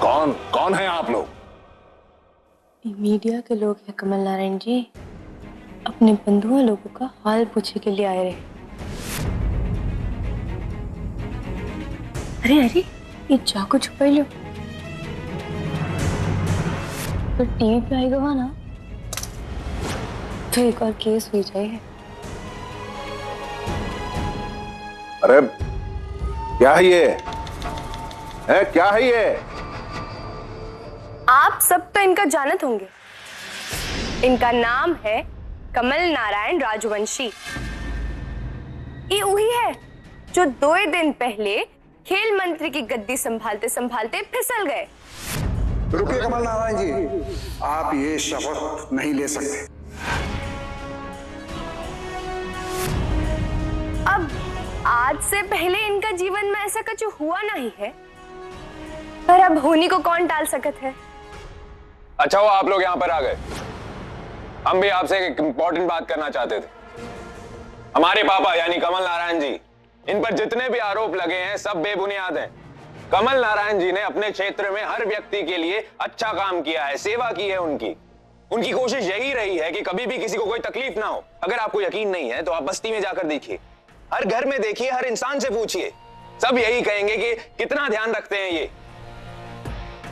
कौन कौन है आप लोग? मीडिया के लोग हैं कमल नारायण जी। अपने बंधुओं लोगों का हाल पूछने के लिए आए रहे। अरे अरे, ये चाकू छुपाई लो। तो टीवी पे आएगा वहां ना, तो एक और केस हो जाए। अरे क्या है ये? है क्या है ये? आप सब तो इनका जानत होंगे। इनका नाम है कमल नारायण राजवंशी। ये वही है जो 2 दिन पहले खेल मंत्री की गद्दी संभालते संभालते फिसल गए। रुकिए कमल नारायण जी, आप ये शपथ नहीं ले सकते। अब आज से पहले इनका जीवन में ऐसा कुछ हुआ नहीं है, पर अब होने को कौन टाल सकत है। अच्छा हुआ आप लोग यहाँ पर आ गए। हम भी आपसे एक इंपॉर्टेंट बात करना चाहते थे। हमारे पापा यानी कमल नारायण जी, इन पर जितने भी आरोप लगे हैं सब बेबुनियाद हैं। कमल नारायण जी ने अपने क्षेत्र में हर व्यक्ति के लिए अच्छा काम किया है, सेवा की है उनकी कोशिश यही रही है कि कभी भी किसी को कोई तकलीफ ना हो। अगर आपको यकीन नहीं है तो आप बस्ती में जाकर देखिए, हर घर में देखिए, हर इंसान से पूछिए, सब यही कहेंगे कि कितना ध्यान रखते हैं ये।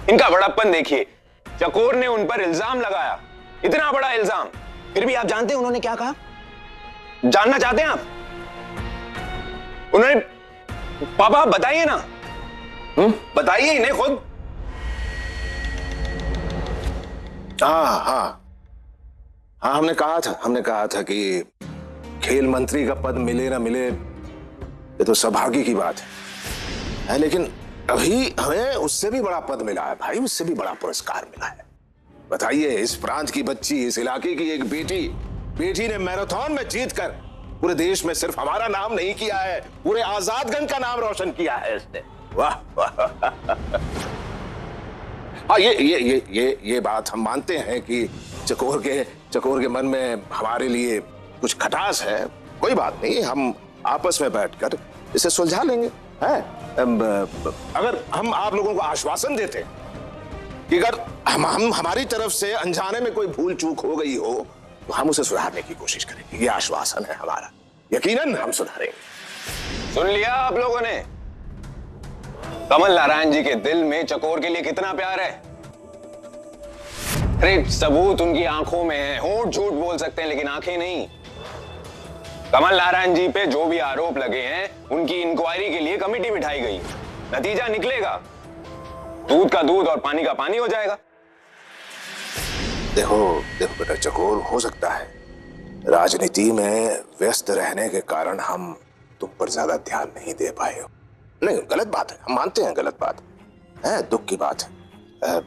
इनका बड़प्पन देखिए, चकोर ने उन पर इल्जाम लगाया, इतना बड़ा इल्जाम, फिर भी आप जानते हैं उन्होंने क्या कहा? जानना चाहते हैं आप? उन्होंने, पापा आप बताइए ना, बताइए इन्हें खुद। हाँ हाँ हाँ, हमने कहा था कि खेल मंत्री का पद मिले ना मिले ये तो सौभाग्य की बात है, लेकिन अभी हमें उससे भी बड़ा पद मिला है भाई, उससे भी बड़ा पुरस्कार मिला है। बताइए, इस प्रांत की बच्ची, इस इलाके की एक बेटी ने मैराथन में जीतकर पूरे देश में सिर्फ हमारा नाम नहीं किया है, पूरे आजादगंज का नाम रोशन किया है इसने। वाह वाह। हाँ, ये बात हम मानते हैं कि चकोर के मन में हमारे लिए कुछ खटास है। कोई बात नहीं, हम आपस में बैठकर इसे सुलझा लेंगे। अगर हम आप लोगों को आश्वासन देते कि अगर हम हमारी तरफ से अनजाने में कोई भूल चूक हो गई हो तो हम उसे सुधारने की कोशिश करेंगे, ये आश्वासन है हमारा। यकीनन हम सुधारेंगे। सुन लिया आप लोगों ने? कमल नारायण जी के दिल में चकोर के लिए कितना प्यार है। अरे सबूत उनकी आंखों में है, होंठ झूठ बोल सकते हैं लेकिन आंखें नहीं। कमल नारायण जी पे जो भी आरोप लगे हैं उनकी इंक्वायरी के लिए कमेटी बिठाई गई, नतीजा निकलेगा, दूध का दूध और पानी का पानी हो जाएगा। देखो बेटा चकोर, हो सकता है राजनीति में व्यस्त रहने के कारण हम तुम पर ज्यादा ध्यान नहीं दे पाए हो। नहीं, गलत बात है, हम मानते हैं गलत बात है, दुख की बात है,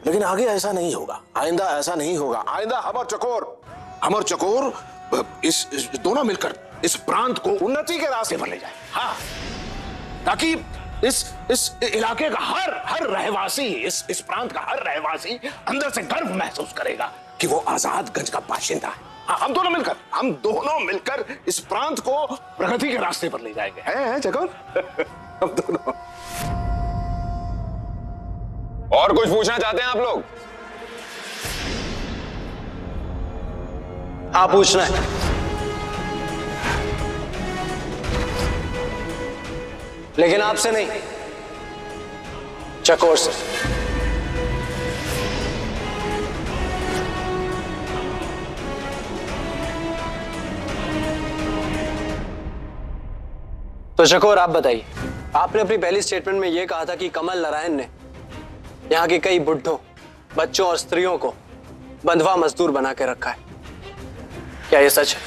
लेकिन आगे ऐसा नहीं होगा, आइंदा ऐसा नहीं होगा। आइंदा हम और चकोर इस दोनों मिलकर इस प्रांत को उन्नति के रास्ते पर ले जाए। हाँ, ताकि इस इलाके का हर रहवासी, इस प्रांत का हर रहवासी अंदर से गर्व महसूस करेगा कि वो आजादगंज का बाशिंदा है। हाँ, हम दोनों मिलकर इस प्रांत को प्रगति के रास्ते पर ले जाएंगे, हैं चकोर? हम दोनों। और कुछ पूछना चाहते हैं आप लोग? हाँ, पूछना है, लेकिन आपसे नहीं, चकोर से। तो चकोर आप बताइए, आपने अपनी पहली स्टेटमेंट में यह कहा था कि कमल नारायण ने यहाँ के कई बुढ़ों, बच्चों और स्त्रियों को बंधवा मजदूर बना के रखा है, क्या यह सच है?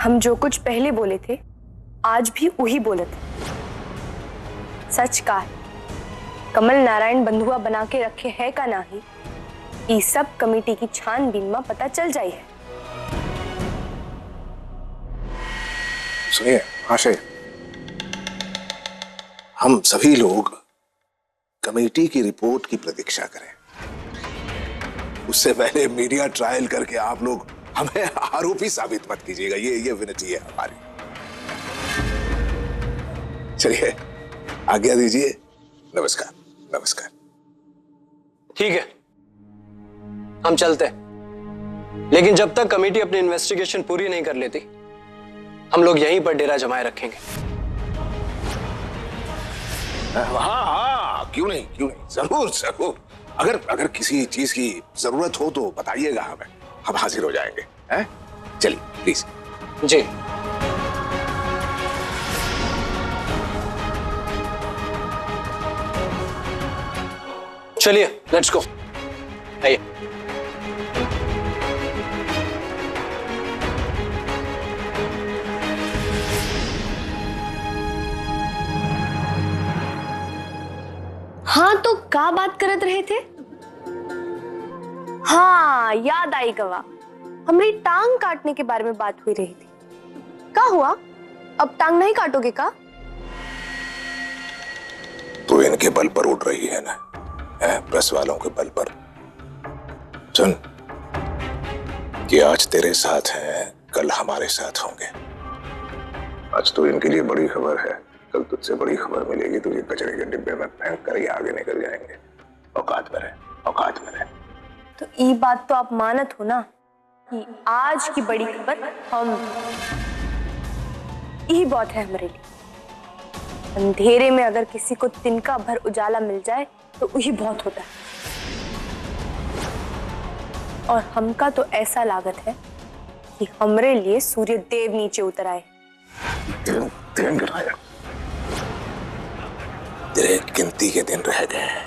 हम जो कुछ पहले बोले थे आज भी वही बोले थे। सच का है, कमल नारायण बंधुआ बना के रखे है का नहीं, ये सब कमेटी की छानबीन में पता चल जाई है। सुनिए आशय, हम सभी लोग कमेटी की रिपोर्ट की प्रतीक्षा करें। उससे पहले मीडिया ट्रायल करके आप लोग हमें आरोपी साबित मत कीजिएगा, ये विनती है हमारी। चलिए आज्ञा दीजिए। नमस्कार। नमस्कार। ठीक है, हम चलते हैं, लेकिन जब तक कमेटी अपनी इन्वेस्टिगेशन पूरी नहीं कर लेती हम लोग यहीं पर डेरा जमाए रखेंगे। हाँ हाँ, क्यों नहीं, क्यों नहीं, जरूर जरूर। अगर किसी चीज की जरूरत हो तो बताइएगा हमें, हम हाजिर हो जाएंगे। हैं? चलिए प्लीज। जी। चलिए, लेट्स गो। आइए। हाँ, तो क्या बात करत रहे थे? हाँ, याद आई गवा, हमारी टांग काटने के बारे में बात हुई रही थी। क्या हुआ? अब टांग नहीं काटोगे का? तो इनके बल पर उड़ रही है ना, प्रेस वालों के बल पर। सुन, कि आज तेरे साथ हैं, कल हमारे साथ होंगे। आज तो इनके लिए बड़ी खबर है, कल तुझसे बड़ी खबर मिलेगी। तुझे कचरे के डिब्बे में फेंक कर ही आगे निकल जाएंगे। औकात में रहे, औकात में रहे। तो ये बात तो आप मानत हो ना कि आज की बड़ी खबर हम, यही बहुत है हमारे लिए। अंधेरे में अगर किसी को तिनका भर उजाला मिल जाए तो वही बहुत होता है। और हमका तो ऐसा लागत है कि हमरे लिए सूर्य देव नीचे उतर आए। तेरे गिनती के दिन रह गए हैं,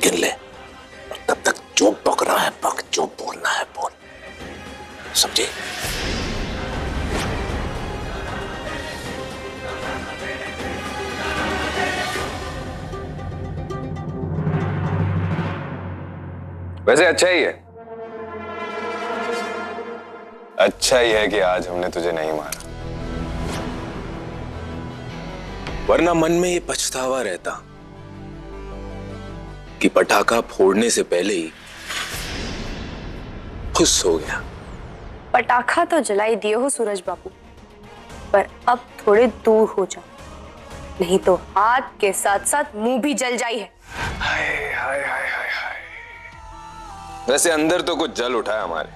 गिन ले। और तब तक जो बकना है बक, जो बोलना है बोल, समझे? वैसे अच्छा ही है, अच्छा ही है कि आज हमने तुझे नहीं मारा, वरना मन में ये पछतावा रहता कि पटाखा फोड़ने से पहले ही खुश हो गया। पटाखा तो जलाई दिए हो सूरज बाबू, पर अब थोड़े दूर हो जाओ, नहीं तो हाथ के साथ साथ मुंह भी जल जाई है। हाय हाय हाय हाय हाय। वैसे अंदर तो कुछ जल उठा है हमारे,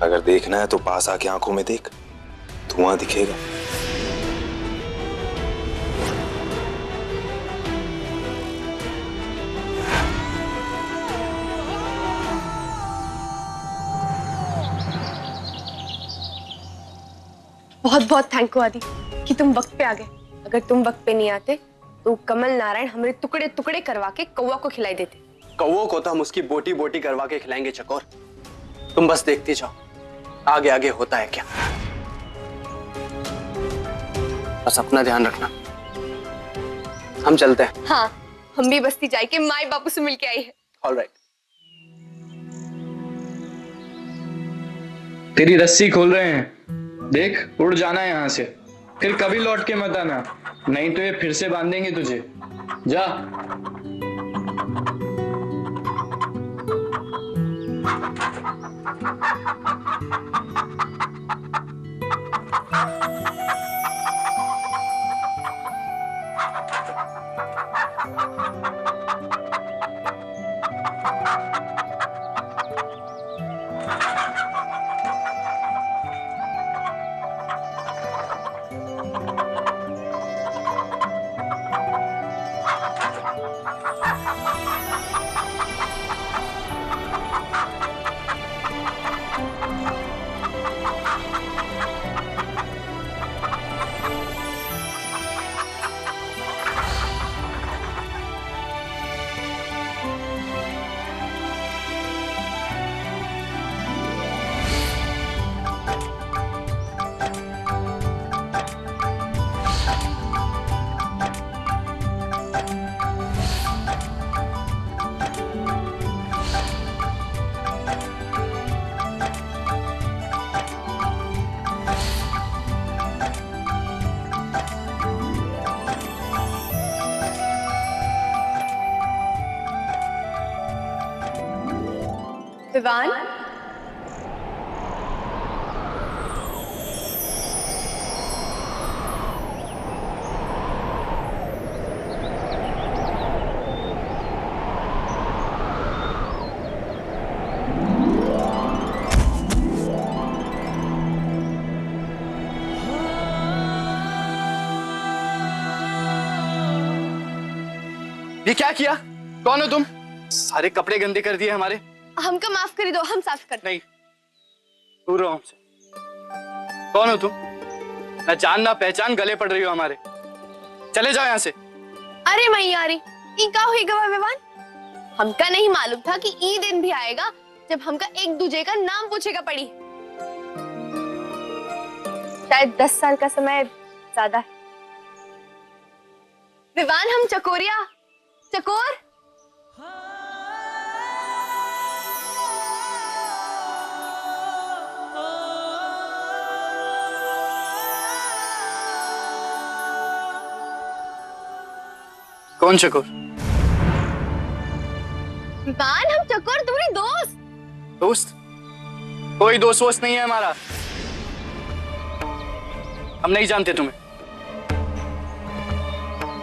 अगर देखना है तो पास आके आंखों में देख, धुआं दिखेगा। बहुत बहुत थैंक यू आदि कि तुम वक्त पे आ गए। अगर तुम वक्त पे नहीं आते तो कमल नारायण हमारे टुकड़े टुकड़े करवा के कौवा को खिलाई देते। कौवों को तो हम उसकी बोटी बोटी करवा के खिलाएंगे चकोर, तुम बस देखती जाओ आगे आगे होता है क्या। बस अपना ध्यान रखना, हम चलते हैं। हाँ, हम भी बस्ती जाए के माई बापू से मिलके आई है। ऑलराइट। तेरी रस्सी खोल रहे हैं, देख उड़ जाना है यहाँ से, फिर कभी लौट के मत आना, नहीं तो ये फिर से बांधेंगे तुझे। जा। विवान, ये क्या किया? कौन हो तुम? सारे कपड़े गंदे कर दिए हमारे। हमको माफ कर दो, हम साफ कर। नहीं, दूर रहो हमसे। कौन हो तुम? ना जान ना पहचान, गले पड़ रही हो हमारे। चले जाओ यहाँ से। अरे मैयारी, ई का हुई गवा विवान? हमका नहीं मालूम था कि ई दिन भी आएगा जब हमका एक दूजे का नाम पूछेगा पड़ी। शायद 10 साल का समय ज्यादा है। विवान, हम चकोरिया चकोर। कौन चकोर? विवान, हम चकोर तुम्हारी दोस्त। दोस्त? कोई दोस्त वोस्त नहीं है हमारा। हम नहीं जानते तुम्हें।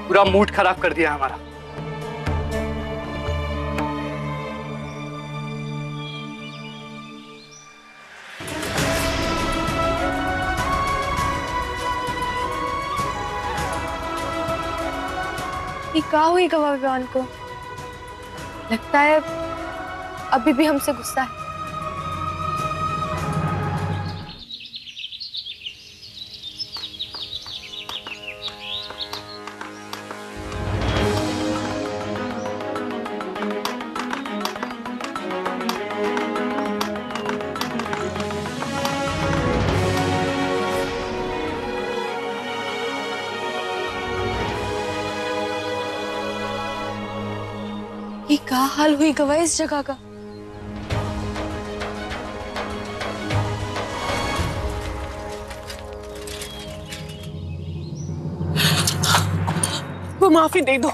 पूरा मूड खराब कर दिया हमारा। ये क्या हुई गवा विवान को? लगता है अभी भी हमसे गुस्सा है। ये क्या हाल हुई गवा इस जगह का? वो माफी दे दो,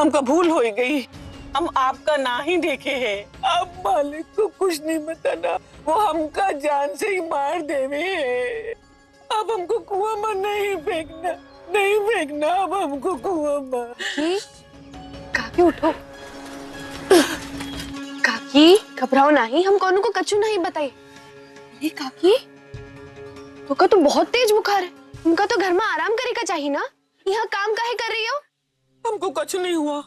हमका भूल हो गई। हम आपका ना ही देखे हैं। अब मालिक को कुछ नहीं बताना, वो हमका जान से ही मार देवे है। अब हमको कुआं में नहीं फेंकना, नहीं फेंकना अब हमको कुआं में। काकी उठो। काकी घबराओ नहीं, हम कौन को कछु नहीं बताइए। अरे काकी, तो का तो बहुत तेज बुखार है, उनका तो घर में आराम करे का चाहिए ना, यहाँ काम काहे कर रही हो? हमको कुछ नहीं हुआ,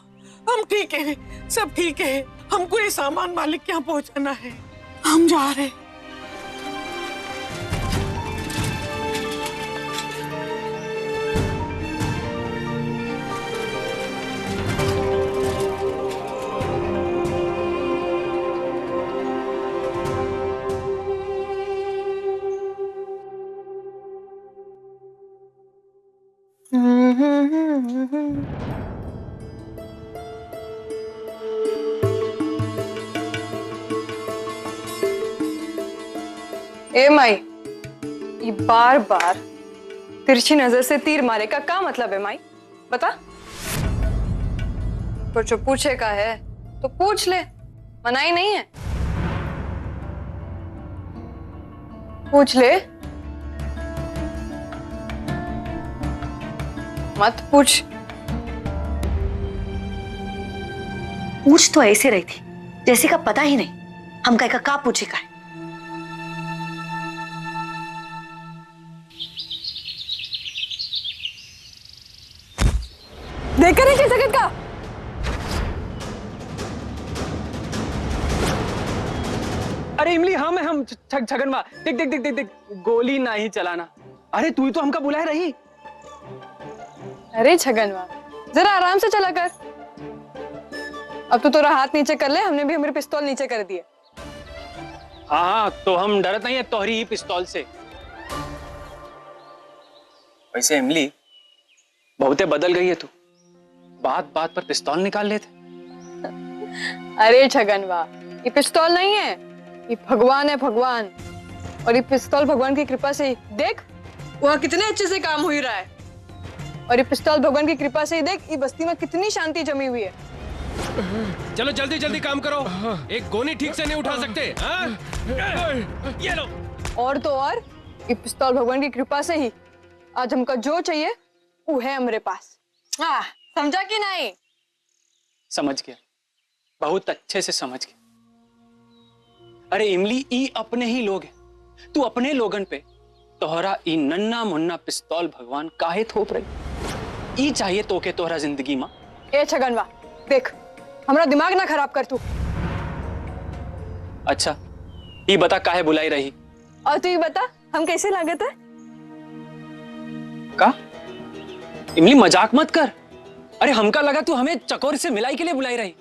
हम ठीक है, सब ठीक है। हमको ये सामान मालिक के यहाँ पहुँचाना है, हम जा रहे। ए माई, ये बार बार तिरछी नजर से तीर मारे का क्या मतलब है माई? बता। पर जो पूछे का है तो पूछ ले, मनाही नहीं है। पूछ ले, मत पूछ। पूछ तो ऐसे रही थी जैसे का पता ही नहीं हम का पूछे का है। देखा नहीं जगत का? अरे इमली, हम छगनवा, देख देख देख देख देख, गोली ना ही चलाना। अरे तू ही तो हमका बुलाए रही। अरे छगनवा, जरा आराम से चला कर। अब तो तोरा हाथ नीचे कर ले, हमने भी हमारे पिस्तौल नीचे कर दिए। हाँ, तो हम डरत नहीं है तोहरी ही पिस्तौल से। वैसे इमली, बहुते बदल गई है तू, बात बात पर पिस्तौल निकाल लेते। अरे छगनवा, ये पिस्तौल नहीं है, ये भगवान है, भगवान। और ये पिस्तौल भगवान की कृपा से ही देख वहाँ कितने अच्छे से काम हो ही रहा है। और ये पिस्तौल भगवान की कृपा से ही देख ये बस्ती में कितनी शांति जमी हुई है। चलो जल्दी जल्दी काम करो, एक गोनी ठीक से नहीं उठा सकते। ये लो। और तो और ये पिस्तौल भगवान की कृपा से ही आज हमका जो चाहिए वो है हमारे पास। हाँ, समझा कि नहीं? समझ गया, बहुत अच्छे से समझ गया। अरे इमली, ई अपने ही लोग हैं, तू अपने लोगन पे तोहरा ई नन्ना मुन्ना पिस्तौल भगवान काहे थोप रही? ई चाहिए तोके तोहरा जिंदगी मां। ए छगनवा, देख, हमारा दिमाग ना खराब कर तू। अच्छा, ये बता काहे बुलाई रही? और तू ये बता, हम कैसे लागत है? का? इमली मजाक मत कर। अरे हमका लगा तू हमें चकोर से मिलाई के लिए बुलाई रही।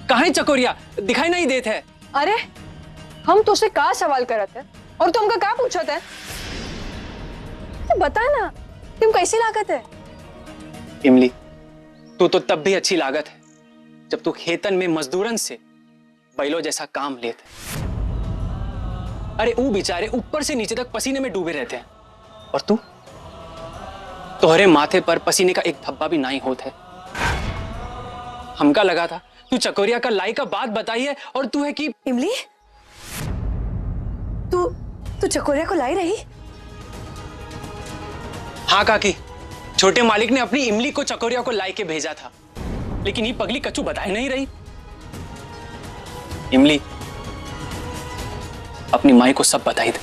कहाँ है चकोरिया? दिखाई नहीं देते है। अरे हम तुझसे का सवाल करत है और तुमका का पूछत है? तो बता ना, तुम कैसी लागत है? इमली, तू तो तब भी अच्छी लागत है जब तू खेतन में मजदूरन से बैलो जैसा काम लेते। अरे वो बेचारे ऊपर से नीचे तक पसीने में डूबे रहते हैं और तू, तोहरे माथे पर पसीने का एक धब्बा भी नहीं होता है। हमका लगा था तू चकोरिया का लाई का बात बताई है और तू है कि इमली, तू चकोरिया को लाई रही? हाँ काकी, छोटे मालिक ने अपनी इमली को चकोरिया को लाई के भेजा था, लेकिन ये पगली कच्चू बताई नहीं रही। इमली, अपनी माई को सब बताई दे।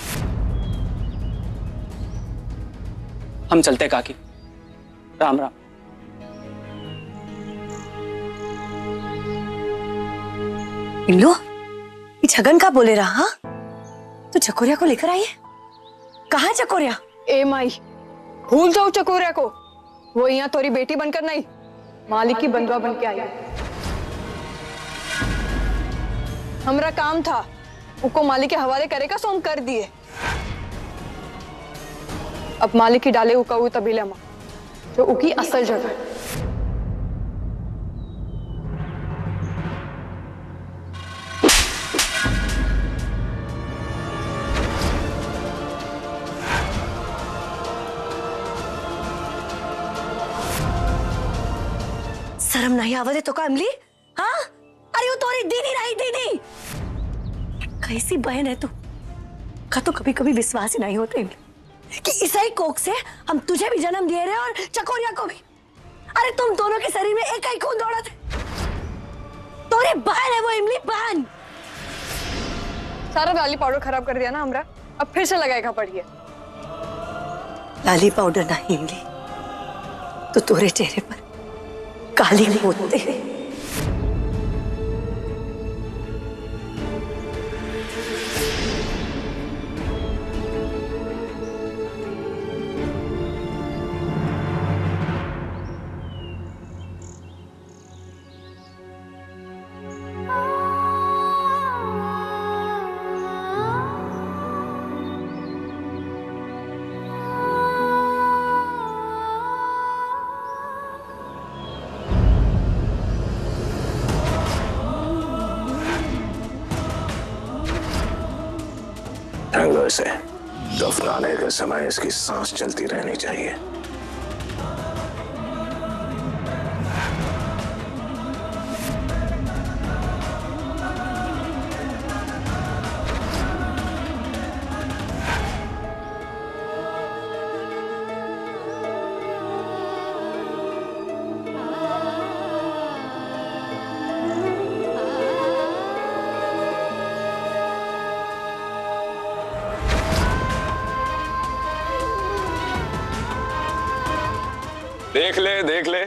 हम चलते काकी। राम राम। इमलो, ये छगन का बोले रहा? हाँ, तो चकोरिया को लेकर आई है? कहाँ चकोरिया? ए माई, भूल जाओ चकोरिया को। वो यहाँ तोरी बेटी बनकर नहीं, मालिक की बंधुआ बन के आई है। हमरा काम था, उसको मालिक के हवाले करेगा, सो हम कर दिए। अब मालिक की डाले उका हुई तभी लमा, जो उकी असल जगह है। शर्म नहीं आवत तो का इमली? हाँ, अरे वो तोरी दीदी रही, दीदी। कैसी बहन है तू? का तो कभी कभी विश्वास ही नहीं होता इमली कि ईसाई कोख से हम तुझे भी जन्म दिए रहे और चकोरिया को भी। अरे तुम दोनों के शरीर में एक ही खून दौड़ा था। तोरी बहन है वो इमली, बहन। सारा लाली पाउडर खराब कर दिया ना हमरा, अब फिर से लगाएगा पड़िए। लाली पाउडर नहीं इमली, तो तोरे चेहरे पर काली होते हैं। से दफनाने के समय इसकी सांस चलती रहनी चाहिए। देख ले, देख ले,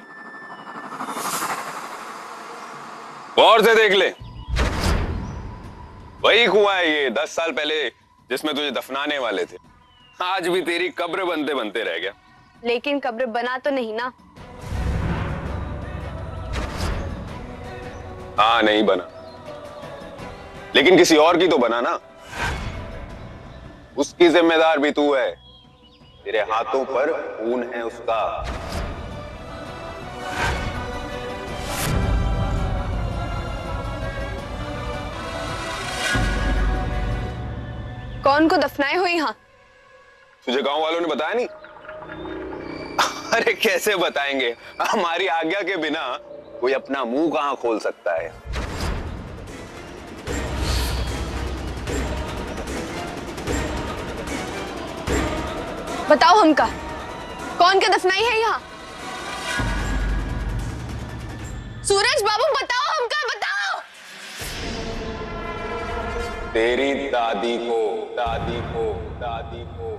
गौर से देख ले। वही कुआं है ये 10 साल पहले जिसमें तुझे दफनाने वाले थे। आज भी तेरी कब्र बनते बनते रह गया। लेकिन कब्र बना तो नहीं ना? हाँ, नहीं बना, लेकिन किसी और की तो बना ना। उसकी जिम्मेदार भी तू है। तेरे हाथों पर खून है उसका। कौन को दफनाए हो यहाँ? तुझे गांव वालों ने बताया नहीं? अरे कैसे बताएंगे, हमारी आज्ञा के बिना कोई अपना मुंह कहां खोल सकता है। बताओ हमका, कौन के दफनाई है यहाँ? सूरज बाबू बताओ हमका, बताओ। तेरी दादी को, दादी को, दादी को।